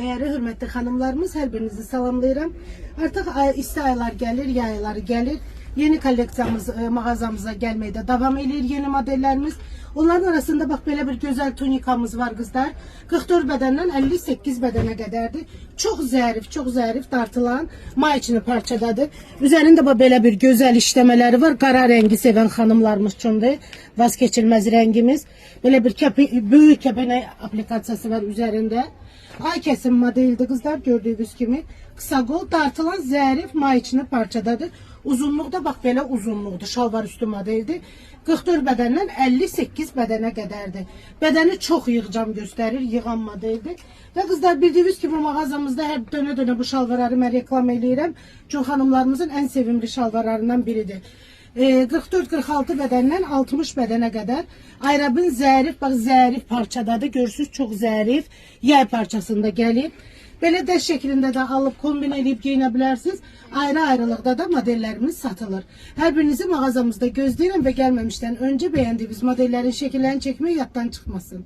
Değerli hürmetli hanımlarımız, her birinizi salamlayıram. Artık isti aylar gelir, yay ayları gelir. Yeni kolleksiyamız mağazamıza gelmeye devam ediyor, yeni modellerimiz. Onların arasında bak böyle bir güzel tunikamız var kızlar. 44 bedenden 58 bedene kadardır. Çok zarif dartılan maçını parçadadır. Üzerinde bak böyle bir güzel işlemeleri var. Kara rengi seven hanımlarımız içindir. Vazgeçilmez rengimiz. Böyle bir büyük kepene aplikasiyası var üzerinde. Ay kesim modeldi kızlar, gördüğünüz gibi. Kısa kol dartılan zarif maçını parçadadır. Uzunluqda bax belə uzunluqdur. Şalvar üstü modeldir. 44 bədəndən 58 bədənə qədərdir. Bədəni çox yığcam göstərir, yığan modeldir. Və qızlar bildiyiniz kimi mağazamızda hər dönə-dönə bu şalvarları mən reklam eləyirəm. Çünki xanımlarımızın ən sevimli şalvarlarından biridir. 44-46 bədəndən 60 bədənə qədər ayrabın zərif, bax zərif parçadadır. Görürsünüz, çox zərif yay parçasında gəlib. Belə dəst şəklində də alıb kombin edib geyinə bilərsiniz. Ayrı-ayrılıqda da modellərimiz satılır. Hər birinizi mağazamızda gözləyirəm və gəlməmişdən öncə bəyəndiyiniz modellərin şəkillərini çəkmək yaddan çıxmasın.